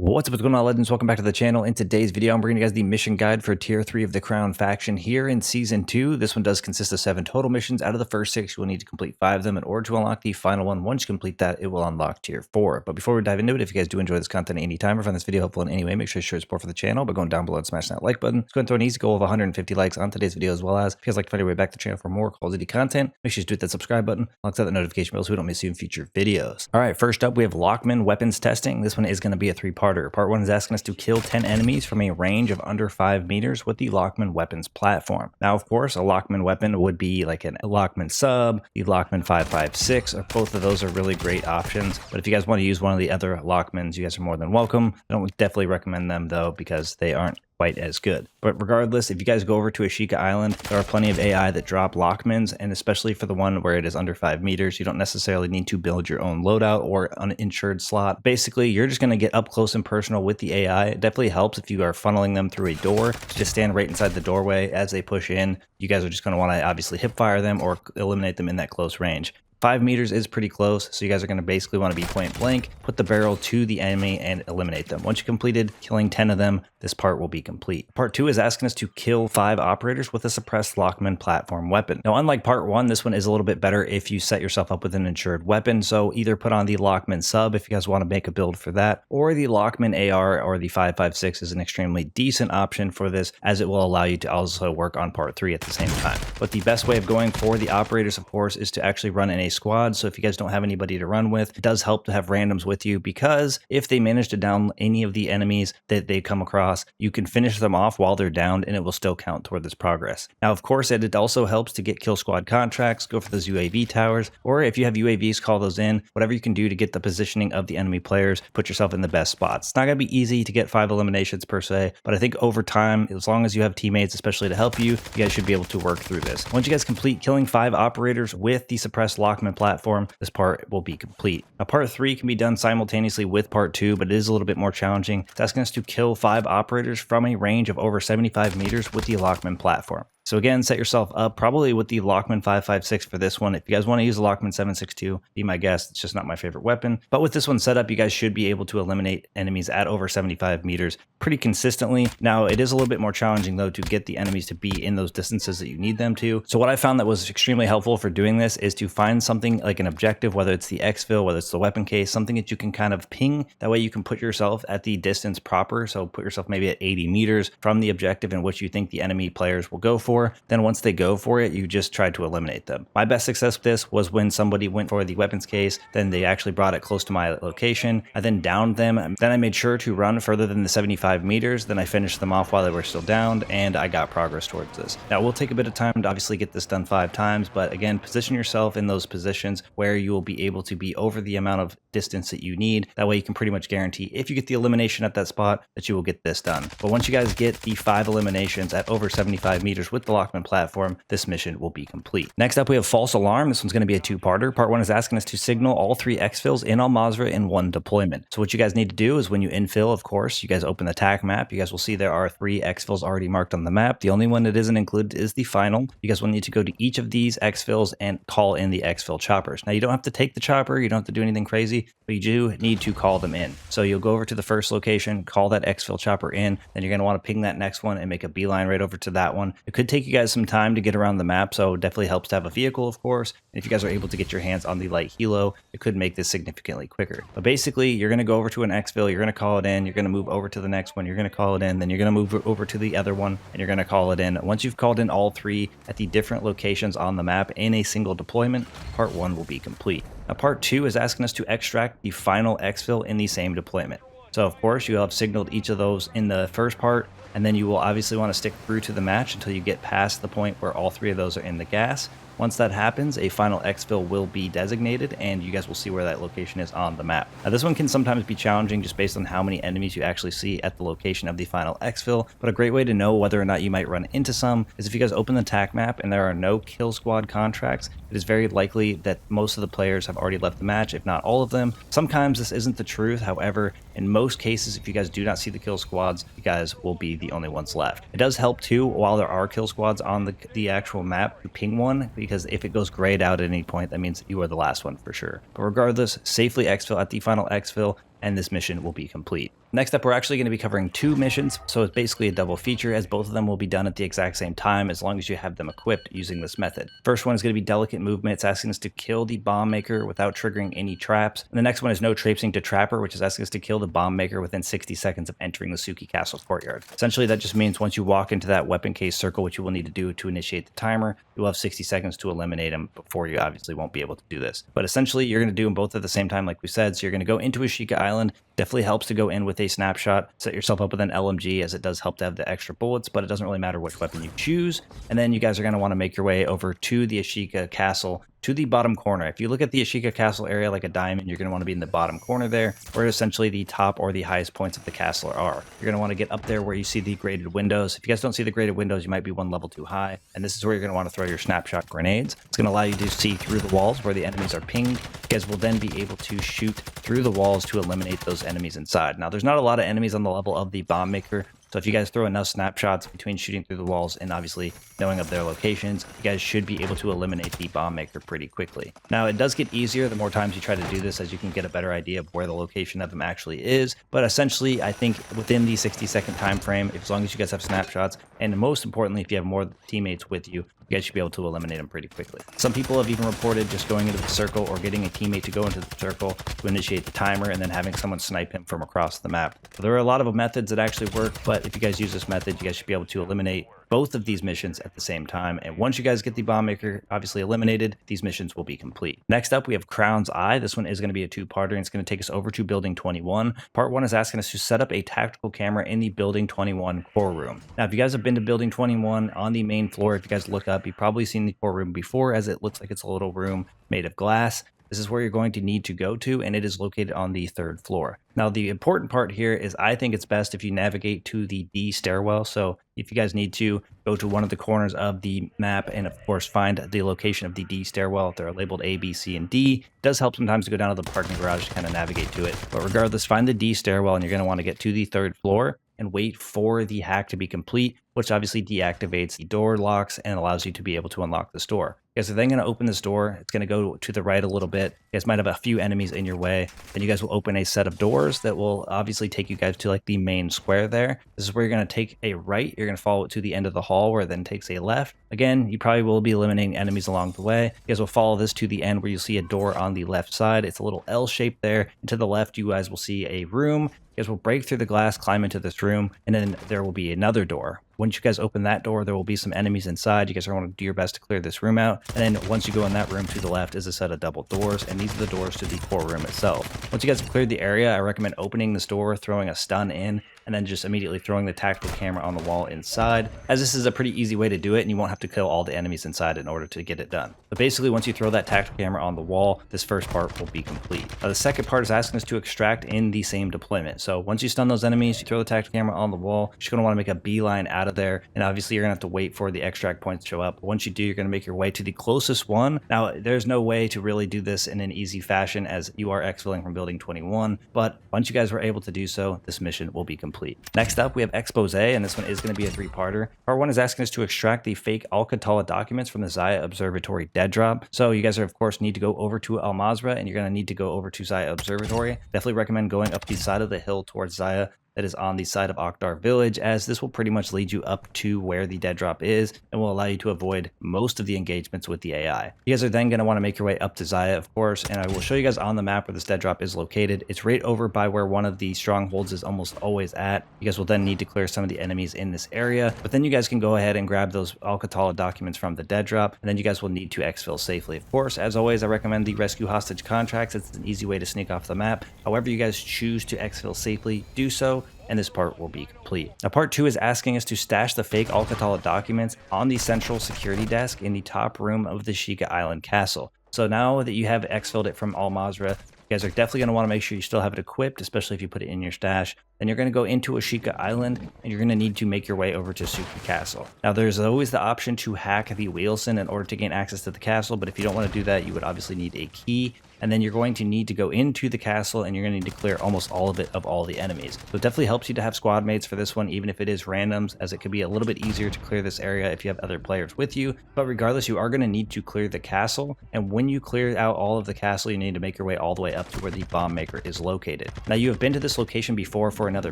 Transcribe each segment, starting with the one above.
What's up, what's going on, legends? Welcome back to the channel. In today's video, I'm bringing you guys the mission guide for Tier 3 of the Crown faction here in Season 2. This one does consist of 7 total missions. Out of the first 6, you will need to complete 5 of them in order to unlock the final one. Once you complete that, it will unlock Tier 4. But before we dive into it, if you guys do enjoy this content at any time or find this video helpful in any way, make sure to show your support for the channel by going down below and smashing that like button. Let's go and throw an easy goal of 150 likes on today's video, as well as if you guys like to find your way back to the channel for more Call of Duty content, make sure to hit that subscribe button, alongside the notification bell so we don't miss you in future videos. All right, first up, we have Lachmann weapons testing. This one is going to be a 3-parter. Part 1 is asking us to kill 10 enemies from a range of under 5 meters with the Lachmann weapons platform. Now, of course, a Lachmann weapon would be like a Lachmann sub, the Lachmann 5.56, or both of those are really great options. But if you guys want to use one of the other Lachmanns, you guys are more than welcome. I don't definitely recommend them though, because they aren't quite as good. But regardless, if you guys go over to Ashika Island, there are plenty of AI that drop Lachmanns, and especially for the one where it is under 5 meters, you don't necessarily need to build your own loadout or uninsured slot. Basically, you're just going to get up close and personal with the AI. It definitely helps if you are funneling them through a door. Just stand right inside the doorway as they push in. You guys are just going to want to obviously hip fire them or eliminate them in that close range. 5 meters is pretty close, so you guys are going to basically want to be point blank, put the barrel to the enemy, and eliminate them. Once you completed killing 10 of them, this part will be complete. Part 2 is asking us to kill 5 operators with a suppressed Lachmann platform weapon. Now, unlike part 1, this one is a little bit better if you set yourself up with an insured weapon, so either put on the Lachmann sub if you guys want to make a build for that, or the Lachmann AR or the 5.56 is an extremely decent option for this, as it will allow you to also work on part 3 at the same time. But the best way of going for the operators, of course, is to actually run in a squad. So if you guys don't have anybody to run with, it does help to have randoms with you, because if they manage to down any of the enemies that they come across, you can finish them off while they're downed and it will still count toward this progress. Now, of course, it also helps to get kill squad contracts, go for those UAV towers, or if you have UAVs, call those in. Whatever you can do to get the positioning of the enemy players, put yourself in the best spots. It's not going to be easy to get 5 eliminations per se, but I think over time, as long as you have teammates, especially to help you, you guys should be able to work through this. Once you guys complete killing 5 operators with the suppressed Lachmann platform, this part will be complete. Now, part 3 can be done simultaneously with part 2, but it is a little bit more challenging. It's asking us to kill 5 operators from a range of over 75 meters with the Lachmann platform. So again, set yourself up probably with the Lachmann 5.56 for this one. If you guys want to use the Lachmann 7.62, be my guest. It's just not my favorite weapon. But with this one set up, you guys should be able to eliminate enemies at over 75 meters pretty consistently. Now, it is a little bit more challenging though to get the enemies to be in those distances that you need them to. So what I found that was extremely helpful for doing this is to find something like an objective, whether it's the Exfil, whether it's the weapon case, something that you can kind of ping. That way you can put yourself at the distance proper. So put yourself maybe at 80 meters from the objective in which you think the enemy players will go for. Then once they go for it, you just try to eliminate them. My best success with this was when somebody went for the weapons case, then they actually brought it close to my location. I then downed them. Then I made sure to run further than the 75 meters. Then I finished them off while they were still downed, and I got progress towards this. Now, it will take a bit of time to obviously get this done 5 times, but again, position yourself in those positions where you will be able to be over the amount of distance that you need. That way you can pretty much guarantee if you get the elimination at that spot that you will get this done. But once you guys get the 5 eliminations at over 75 meters with the Lachmann platform, this mission will be complete. Next up, we have False Alarm. This one's going to be a 2-parter. Part 1 is asking us to signal all 3 exfils in Al Mazrah in one deployment. So what you guys need to do is when you infill, of course, you guys open the TAC map. You guys will see there are 3 exfils already marked on the map. The only one that isn't included is the final. You guys will need to go to each of these exfils and call in the exfil choppers. Now, you don't have to take the chopper. You don't have to do anything crazy, but you do need to call them in. So you'll go over to the first location, call that exfil chopper in, then you're going to want to ping that next one and make a beeline right over to that one. It could take you guys some time to get around the map, so it definitely helps to have a vehicle, of course. And if you guys are able to get your hands on the light helo, it could make this significantly quicker. But basically, you're going to go over to an exfil, you're going to call it in, you're going to move over to the next one, you're going to call it in, then you're going to move over to the other one, and you're going to call it in. Once you've called in all 3 at the different locations on the map in a single deployment, part 1 will be complete. Now, part 2 is asking us to extract the final exfil in the same deployment. So of course you have signaled each of those in the first part, and then you will obviously want to stick through to the match until you get past the point where all 3 of those are in the gas. Once that happens, a final exfil will be designated, and you guys will see where that location is on the map. Now, this one can sometimes be challenging just based on how many enemies you actually see at the location of the final exfil, but a great way to know whether or not you might run into some is if you guys open the TAC map and there are no kill squad contracts, it is very likely that most of the players have already left the match, if not all of them. Sometimes this isn't the truth. However, in most cases, if you guys do not see the kill squads, you guys will be the only ones left. It does help too, while there are kill squads on the actual map, to ping one, because if it goes grayed out at any point, that means you are the last one for sure. But regardless, safely exfil at the final exfil, and this mission will be complete. Next up, we're actually going to be covering 2 missions, so it's basically a double feature as both of them will be done at the exact same time as long as you have them equipped using this method. First one is going to be Delicate Movement. It's asking us to kill the bomb maker without triggering any traps. And the next one is No Traipsing to Trapper, which is asking us to kill the bomb maker within 60 seconds of entering the Suki Castle courtyard. Essentially, that just means once you walk into that weapon case circle, which you will need to do to initiate the timer, you'll have 60 seconds to eliminate them before you obviously won't be able to do this. But essentially, you're going to do them both at the same time like we said. So you're going to go into Ashika Island. Definitely helps to go in with a snapshot. Set yourself up with an LMG as it does help to have the extra bullets, but it doesn't really matter which weapon you choose. And then you guys are going to want to make your way over to the Ashika Castle to the bottom corner. If you look at the Ashika Castle area like a diamond, you're going to want to be in the bottom corner there, where essentially the top or the highest points of the castle are. You're going to want to get up there where you see the graded windows. If you guys don't see the graded windows, you might be one level too high, and this is where you're going to want to throw your snapshot grenades. It's going to allow you to see through the walls where the enemies are pinged. You guys will then be able to shoot through the walls to eliminate those enemies inside. Now, there's not a lot of enemies on the level of the bomb maker, so if you guys throw enough snapshots between shooting through the walls and obviously knowing of their locations, you guys should be able to eliminate the bomb maker pretty quickly. Now, it does get easier the more times you try to do this, as you can get a better idea of where the location of them actually is. But essentially, I think within the 60-second time frame, as long as you guys have snapshots, and most importantly, if you have more teammates with you, you guys should be able to eliminate them pretty quickly. Some people have even reported just going into the circle or getting a teammate to go into the circle to initiate the timer and then having someone snipe him from across the map. So there are a lot of methods that actually work, but if you guys use this method, you guys should be able to eliminate both of these missions at the same time. And once you guys get the bomb maker obviously eliminated, these missions will be complete. Next up, we have Crown's Eye. This one is going to be a 2-parter, and it's going to take us over to Building 21. Part 1 is asking us to set up a tactical camera in the Building 21 core room. Now, if you guys have been to Building 21 on the main floor, if you guys look up, you've probably seen the core room before, as it looks like it's a little room made of glass. This is where you're going to need to go to, and it is located on the 3rd floor. Now, the important part here is I think it's best if you navigate to the D stairwell. So if you guys need to, go to one of the corners of the map and, of course, find the location of the D stairwell. If they're labeled A, B, C, and D, it does help sometimes to go down to the parking garage to kind of navigate to it. But regardless, find the D stairwell, and you're going to want to get to the 3rd floor and wait for the hack to be complete, which obviously deactivates the door locks and allows you to be able to unlock this door. You guys are then going to open this door. It's going to go to the right a little bit. You guys might have a few enemies in your way. Then you guys will open a set of doors that will obviously take you guys to like the main square there. This is where you're going to take a right. You're going to follow it to the end of the hall, where it then takes a left. Again, you probably will be eliminating enemies along the way. You guys will follow this to the end where you'll see a door on the left side. It's a little L shape there. And to the left, you guys will see a room. You guys will break through the glass, climb into this room, and then there will be another door. Once you guys open that door, there will be some enemies inside. You guys are going to do your best to clear this room out. And then once you go in that room, to the left is a set of double doors, and these are the doors to the core room itself. Once you guys have cleared the area, I recommend opening this door, throwing a stun in, and then just immediately throwing the tactical camera on the wall inside, as this is a pretty easy way to do it, and you won't have to kill all the enemies inside in order to get it done. But basically, once you throw that tactical camera on the wall, this first part will be complete. Now, the second part is asking us to extract in the same deployment. So once you stun those enemies, you throw the tactical camera on the wall, you're just going to want to make a beeline out of there, and obviously you're going to have to wait for the extract points to show up. Once you do, you're going to make your way to the closest one. Now, there's no way to really do this in an easy fashion, as you are exfilling from Building 21, but once you guys were able to do so, this mission will be complete. Next up, we have Expose, and this one is going to be a 3-parter. Part 1 is asking us to extract the fake Alcatala documents from the Zaya Observatory dead drop. So you guys are, of course, need to go over to Al Mazrah, and you're going to need to go over to Zaya Observatory. Definitely recommend going up the side of the hill towards Zaya that is on the side of Akhdar Village, as this will pretty much lead you up to where the dead drop is and will allow you to avoid most of the engagements with the AI. You guys are then going to want to make your way up to Zaya, of course, and I will show you guys on the map where this dead drop is located. It's right over by where one of the strongholds is almost always at. You guys will then need to clear some of the enemies in this area, but then you guys can go ahead and grab those Alcatala documents from the dead drop, and then you guys will need to exfil safely. Of course, as always, I recommend the rescue hostage contracts. It's an easy way to sneak off the map. However you guys choose to exfil safely, do so, and this part will be complete. Now, part 2 is asking us to stash the fake Alcatala documents on the central security desk in the top room of the Ashika Island castle. So now that you have exfilled it from Al Mazrah, you guys are definitely going to want to make sure you still have it equipped, especially if you put it in your stash. Then you're going to go into Ashika Island, and you're going to need to make your way over to Suki Castle. Now, there's always the option to hack the Wheelson in order to gain access to the castle, but if you don't want to do that, you would obviously need a key. and then you're going to need to go into the castle and you're going to need to clear almost all of it of all the enemies. So it definitely helps you to have squad mates for this one, even if it is randoms, as it could be a little bit easier to clear this area if you have other players with you. But regardless, you are going to need to clear the castle, and when you clear out all of the castle, you need to make your way all the way up to where the bomb maker is located. Now, you have been to this location before for another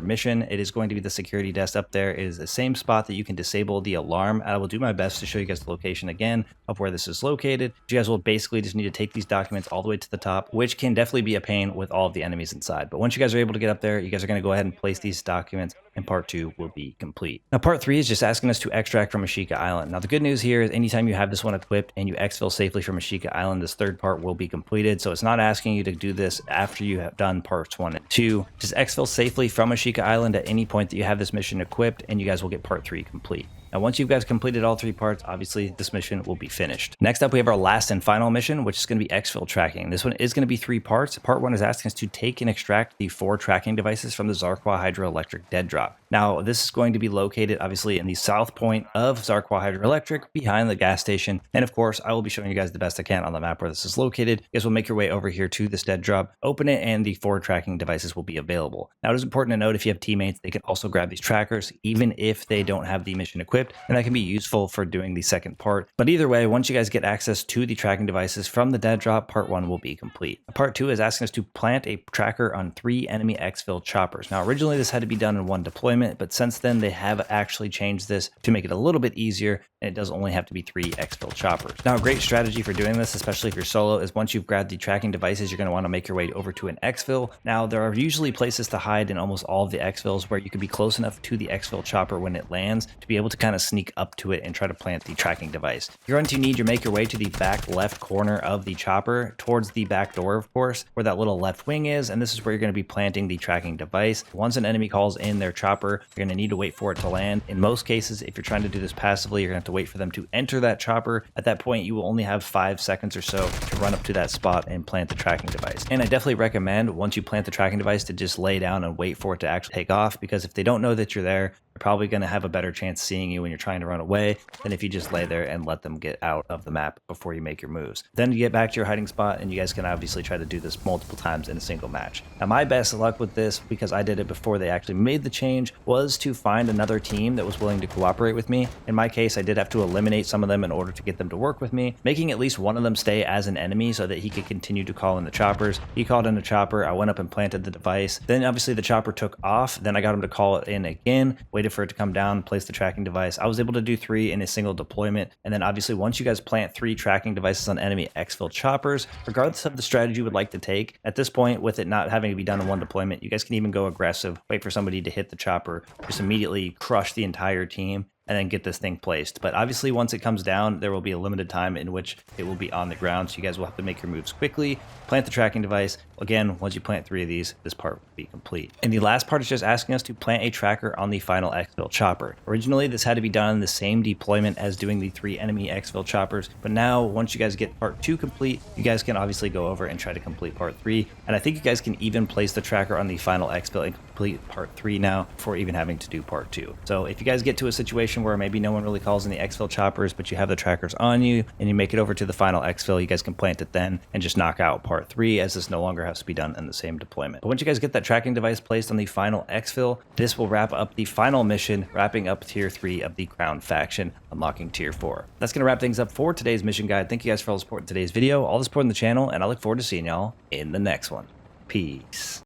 mission. It is going to be the security desk up there. It is the same spot that you can disable the alarm. I will do my best to show you guys the location again of where this is located. You guys will basically just need to take these documents all the way to the top, which can definitely be a pain with all of the enemies inside. But once you guys are able to get up there, you guys are going to go ahead and place these documents, and part 2 will be complete. Now, part 3 is just asking us to extract from Ashika Island. Now, the good news here is anytime you have this one equipped and you exfil safely from Ashika Island, this third part will be completed. So it's not asking you to do this after you have done parts 1 and 2. Just exfil safely from Ashika Island at any point that you have this mission equipped, and you guys will get part 3 complete. Now, once you guys completed all 3 parts, obviously this mission will be finished. Next up, we have our last and final mission, which is going to be Exfil Tracking. This one is going to be 3 parts. Part 1 is asking us to take and extract the 4 tracking devices from the Zarqwa Hydroelectric dead drop. Now, this is going to be located obviously in the south point of Zarqwa Hydroelectric, behind the gas station. And of course, I will be showing you guys the best I can on the map where this is located. You guys will make your way over here to this dead drop, open it, and the 4 tracking devices will be available. Now, it is important to note, if you have teammates, they can also grab these trackers, even if they don't have the mission equipped, and that can be useful for doing the second part. But either way, once you guys get access to the tracking devices from the dead drop, part 1 will be complete. Part 2 is asking us to plant a tracker on 3 enemy exfil choppers. Now, originally this had to be done in 1 deployment, but since then they have actually changed this to make it a little bit easier, and it does only have to be 3 exfil choppers. Now, a great strategy for doing this, especially if you're solo, is once you've grabbed the tracking devices, you're going to want to make your way over to an exfil. Now, there are usually places to hide in almost all of the exfils where you can be close enough to the exfil chopper when it lands to be able to kind of sneak up to it and try to plant the tracking device. You're going to need to make your way to the back left corner of the chopper, towards the back door, of course, where that little left wing is, and this is where you're going to be planting the tracking device. Once an enemy calls in their chopper, you're going to need to wait for it to land. In most cases, if you're trying to do this passively, you're going to have to wait for them to enter that chopper. At that point, you will only have 5 seconds or so to run up to that spot and plant the tracking device. And I definitely recommend, once you plant the tracking device, to just lay down and wait for it to actually take off, because if they don't know that you're there, they're probably going to have a better chance seeing you when you're trying to run away than if you just lay there and let them get out of the map before you make your moves. Then you get back to your hiding spot, and you guys can obviously try to do this multiple times in a single match. Now, my best luck with this, because I did it before they actually made the change, was to find another team that was willing to cooperate with me. In my case, I did have to eliminate some of them in order to get them to work with me, making at least one of them stay as an enemy so that he could continue to call in the choppers. He called in a chopper, I went up and planted the device. Then obviously the chopper took off. Then I got him to call it in again, waited for it to come down, place the tracking device. I was able to do 3 in a single deployment. And then obviously once you guys plant 3 tracking devices on enemy exfil choppers, regardless of the strategy you would like to take, at this point, with it not having to be done in 1 deployment, you guys can even go aggressive, wait for somebody to hit the chopper, just immediately crush the entire team, and then get this thing placed. But obviously once it comes down, there will be a limited time in which it will be on the ground, so you guys will have to make your moves quickly, plant the tracking device. Again, once you plant 3 of these, this part will be complete. And the last part is just asking us to plant a tracker on the final exfil chopper. Originally, this had to be done in the same deployment as doing the 3 enemy exfil choppers, but now once you guys get part 2 complete, you guys can obviously go over and try to complete part 3. And I think you guys can even place the tracker on the final exfil and complete part 3 now before even having to do part 2. So if you guys get to a situation where maybe no one really calls in the exfil choppers, but you have the trackers on you and you make it over to the final exfil, you guys can plant it then and just knock out part 3, as this no longer has to be done in the same deployment. But once you guys get that tracking device placed on the final exfil, this will wrap up the final mission, wrapping up tier 3 of the Crown faction, unlocking tier 4. That's going to wrap things up for today's mission guide. Thank you guys for all the support in today's video, all the support on the channel, and I look forward to seeing y'all in the next one. Peace.